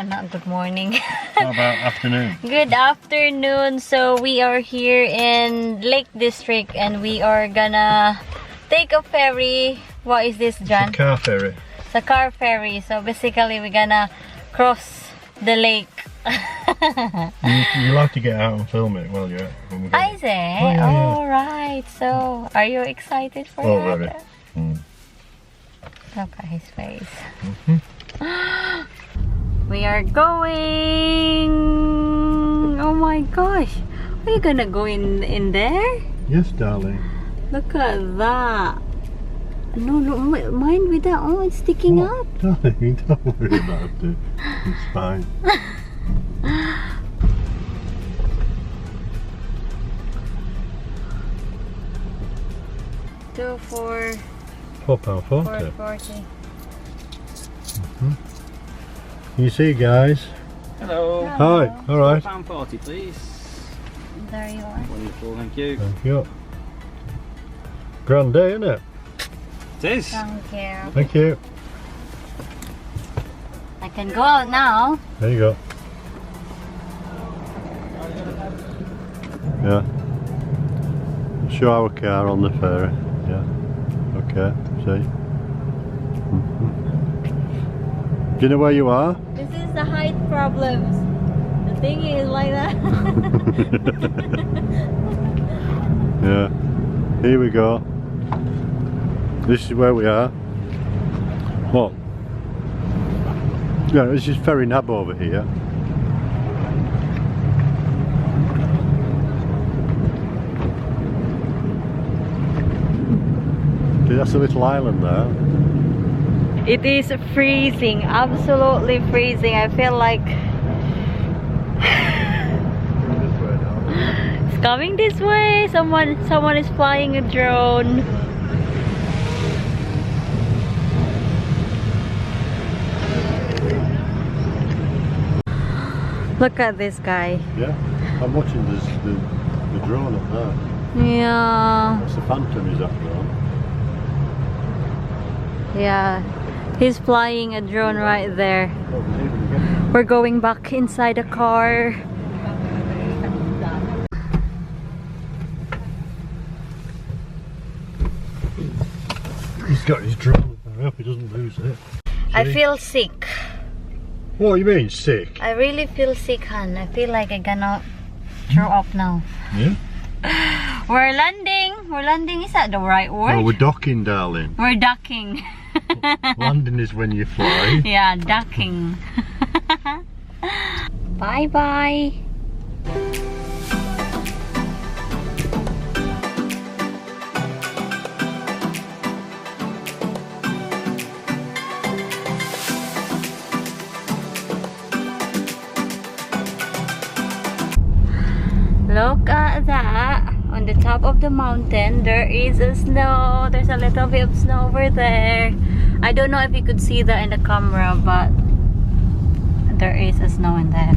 Not good morning. How about afternoon? Good afternoon. So we are here in Lake District and we are gonna take a ferry. What is this, John? It's a car ferry. It's a car ferry. So basically we're gonna cross the lake. You'll have to get out and film it while you're when we go. I say. Oh, yeah. Alright. So are you excited for that? Very. Look at his face. Mm-hmm. We are going. Oh my gosh. Are you gonna go in there? Yes, darling. Look at that. No, mind with that. Oh, it's sticking up. Darling, don't worry about it. It's fine. Two, four, £4.40. 4.40. You see, guys. Hello. Hi. All right. £4.40, please. There you are. Wonderful, thank you. Thank you. Grand day, isn't it? It is. Thank you. Thank you. I can go out now. There you go. Yeah. Show our car on the ferry. Yeah. Okay. See. Do you know where you are? This is the height problems. The thing is like that. Yeah. Here we go. This is where we are. What? Yeah, this is Ferry Nab over here. See, that's a little island there. It is freezing, absolutely freezing. I feel like it's coming this way. Someone is flying a drone. Look at this guy. Yeah, I'm watching the drone up there. Yeah. That's the Phantom, is that drone? Yeah. He's flying a drone right there. We're going back inside the car. He's got his drone. I hope he doesn't lose it. I feel sick. What do you mean, sick? I really feel sick, Han. I feel like I'm gonna throw up now. Yeah? We're landing. We're landing. Is that the right word? Oh, we're docking, darling. We're ducking. Landing is when you fly. Yeah, ducking. Bye bye. Look at that. On the top of the mountain there is a snow. There's a little bit of snow over there. I don't know if you could see that in the camera, but there is a snow in there.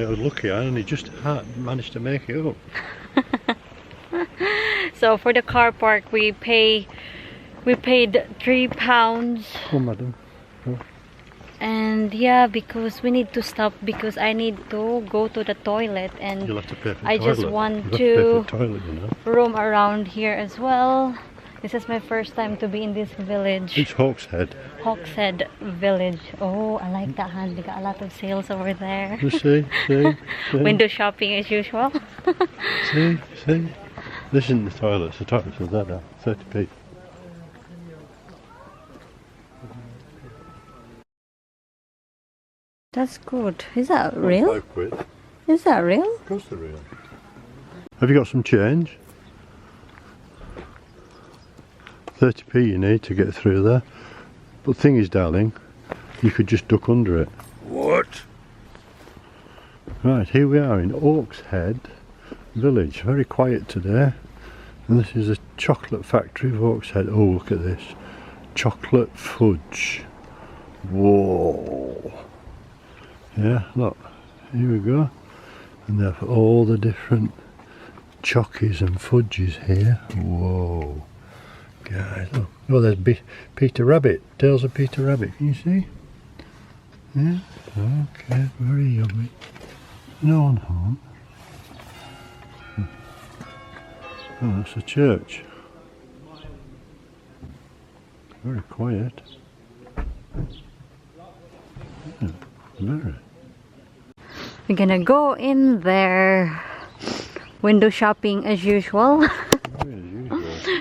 It was lucky, I only just managed to make it up. So for the car park we paid £3. Oh, madam. And yeah, because we need to stop because I need to go to the toilet and You'll have to pay for the I toilet. just want You'll have to pay for the toilet, you know. roam around here as well. This is my first time to be in this village. It's Hawkshead. Hawkshead village. Oh, I like that, Han. They got a lot of sales over there. You see? Window shopping as usual. See? This isn't the toilets. The toilets are there now. 30p. That's good. Is that real? £5. Is that real? Of course they're real. Have you got some change? 30p you need to get through there. But the thing is, darling, you could just duck under it. What? Right, here we are in Hawkshead village. Very quiet today. And this is a chocolate factory of Hawkshead. Oh, look at this. Chocolate fudge. Whoa. Yeah, look. Here we go. And they have all the different chockies and fudges here. Whoa. Guys, look. Oh, there's Peter Rabbit. Tails of Peter Rabbit. Can you see? Yeah. Okay. Very yummy. No one home. Oh, that's a church. Very quiet. Yeah, very. We're gonna go in there. Window shopping as usual.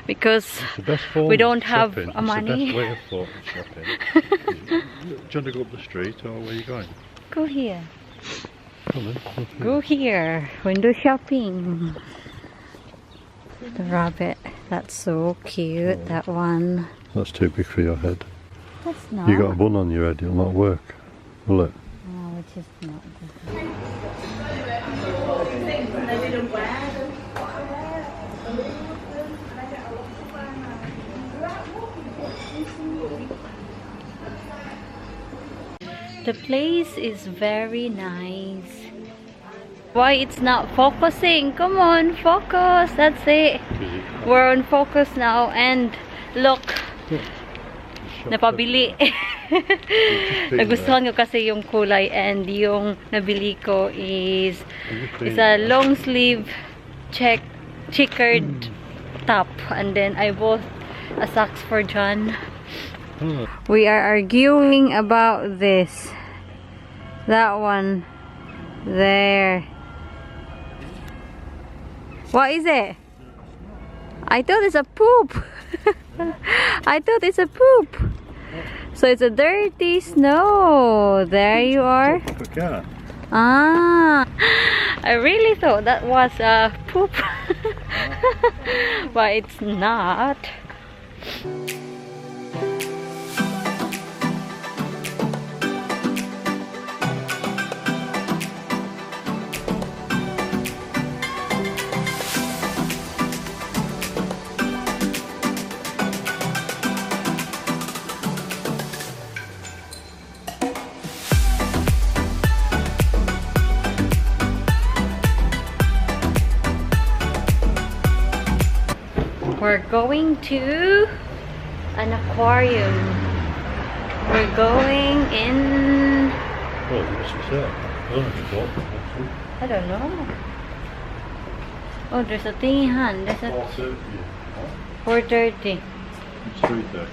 Because The best form we don't of have shopping. a money. It's the best way of shopping. Do you want to go up the street or where are you going? Go here. Come on, up here. Go here. Window shopping. The rabbit. That's so cute. That one. That's too big for your head. That's not. You got a bun on your head, it'll not work. Will it? No, which is not good. The place is very nice. Why it's not focusing? Come on, focus. That's it. We're on focus now. And look, napabili. Nagustuhan ko kasi yung kulay, and yung nabili ko is a long sleeve checkered top, and then I bought a socks for John. We are arguing about this. That one there. What is it? I thought it's a poop. I thought it's a poop. So it's a dirty snow. There you are. Ah, I really thought that was a poop. But it's not. We're going to an aquarium. We're going in... Oh, what's it say? I don't know. Oh, there's a thingy, there's a 4:30. It's 3:30.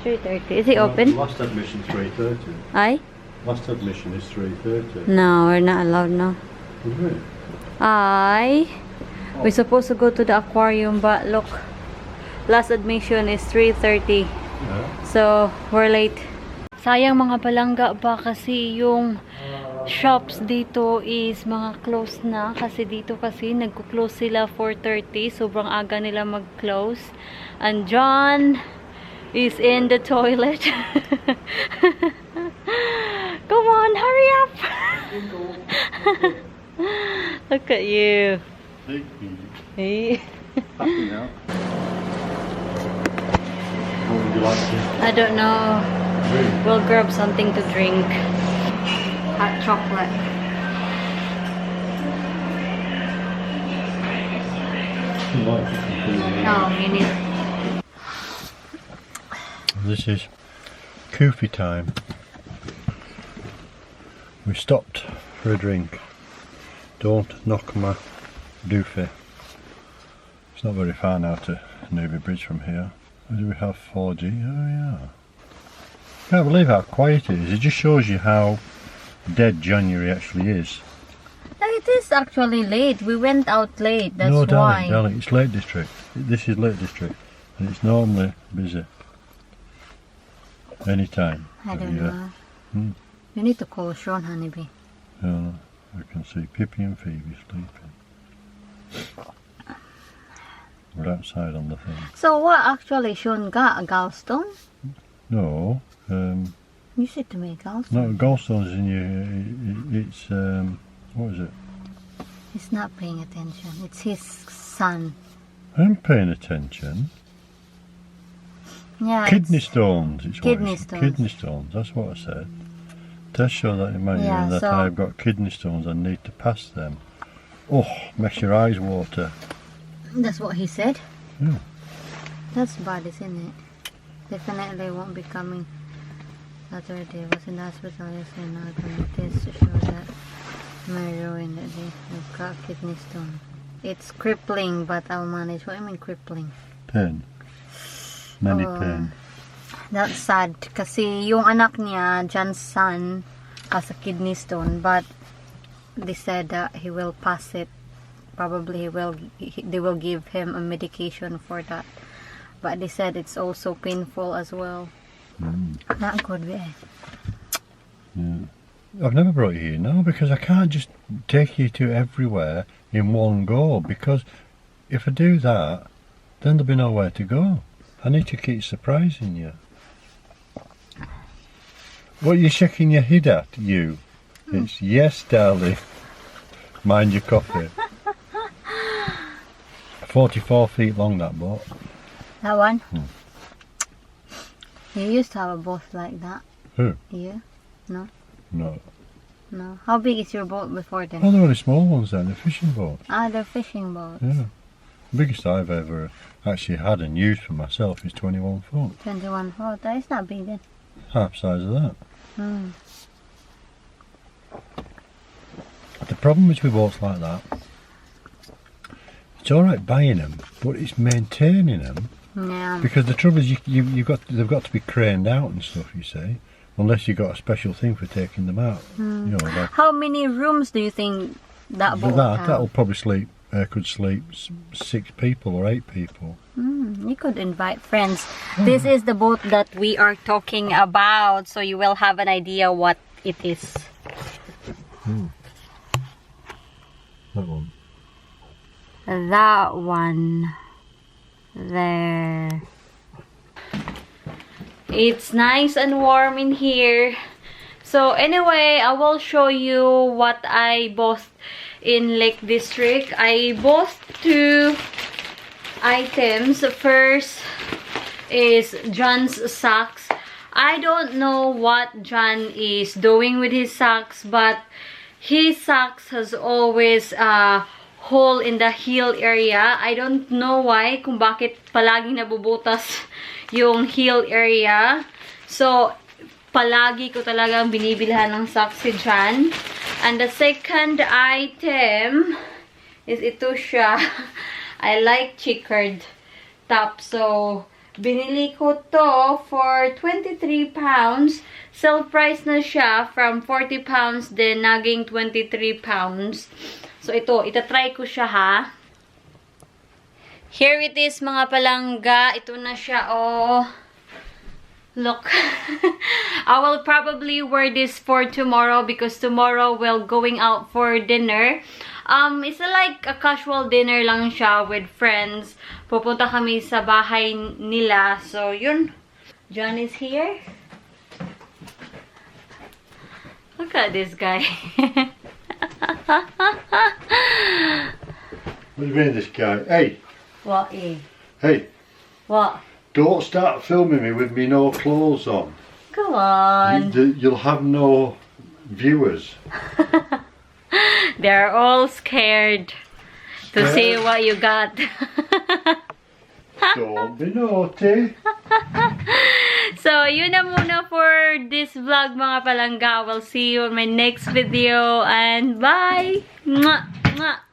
3:30. Is it open? Last admission 3:30. Aye? Last admission is 3:30. No, we're not allowed now. Really? Aye. We're supposed to go to the aquarium, but look, last admission is 3:30. Yeah. So, we're late. Sayang mga palangga ba, kasi yung shops dito is mga close na, kasi dito kasi nagko-close sila 4:30. Sobrang aga nila mag-close. And John is in the toilet. Come on, hurry up. Look at you. Hey. Happy now. What would you like to I don't know. drink? We'll grab something to drink. Hot chocolate. No, you need. This is Koofy time. We stopped for a drink. Don't knock my doofy. It's not very far now to Newby Bridge from here. Where do we have 4G? Oh yeah. Can't believe how quiet it is. It just shows you how dead January actually is. No, it is actually late. We went out late. That's No, why. darling, it's Lake District. This is Lake District, and it's normally busy. Anytime. I don't know. Hmm. You need to call Sean, honeybee. Oh, I can see Pippi and Phoebe sleeping. We're outside on the thing. So what actually Sean got? A gallstone? No, You said to me a gallstone. no, gallstones in you. It's what is it? He's not paying attention. It's his son. I'm paying attention. Yeah. Kidney stones. It's Kidney what it's, stones. Kidney stones. That's what I said. does show that in my Yeah, urine that so- I've got kidney stones and need to pass them. Oh, makes your eyes water. That's what he said. Yeah. That's bad, isn't it? Definitely won't be coming Saturday. Was in the hospital yesterday. Now the test to show that my ruin that they've got kidney stone. It's crippling, but I'll manage. What do you mean crippling? Pain. Many Oh. pain. That's sad. Kasi yung anak niya, John's son, has a kidney stone, but they said that he will pass it. Probably they will give him a medication for that. But they said it's also painful as well. Not good, eh? Yeah. I've never brought you here now because I can't just take you to everywhere in one go, because if I do that, then there'll be nowhere to go. I need to keep surprising you. What are you shaking your head at, you? It's yes, darling. Mind your coffee. 44 feet long, that boat. That one? You used to have a boat like that. Who? You? No? No. No. How big is your boat before then? Oh, they're only small ones then, they're fishing boats. Ah, they're fishing boats. Yeah. The biggest I've ever actually had and used for myself is 21 foot. 21 foot. That is not big then. Half size of that. Hmm. The problem is with boats like that, it's alright buying them, but it's maintaining them, Yeah. because the trouble is they've got to be craned out and stuff, you see, unless you've got a special thing for taking them out. You know, like How many rooms do you think that boat that'll have? probably could sleep 6 people or 8 people. You could invite friends. This is the boat that we are talking about, so you will have an idea what it is. That one. That one there. It's nice and warm in here. So anyway, I will show you what I bought in Lake District. I bought 2 items. First is John's socks. I don't know what John is doing with his socks, but his socks has always a hole in the heel area. I don't know why, kung bakit palagi nabubutas yung heel area. So, palagi ko talagang binibilhan ng socks si John. And the second item is ito siya. I like checkered top. So, binili ko to for 23 pounds. Sell price na siya from 40 pounds, then naging 23 pounds. So, itatry ko siya ha. Here it is mga palangga. Ito na siya, oh. Look. I will probably wear this for tomorrow because tomorrow we're going out for dinner. It's like a casual dinner lang siya with friends. Pupunta kami sa bahay nila. So, yun. John is here. Look at this guy. What do you mean, this guy? Hey! What, eh? Hey! What? Don't start filming me with me no clothes on. Come on. You'll have no viewers. They're all scared to see what you got. Don't be naughty. So, yun na muna for this vlog mga palangga. We'll see you on my next video and bye! Mwah! Mwah!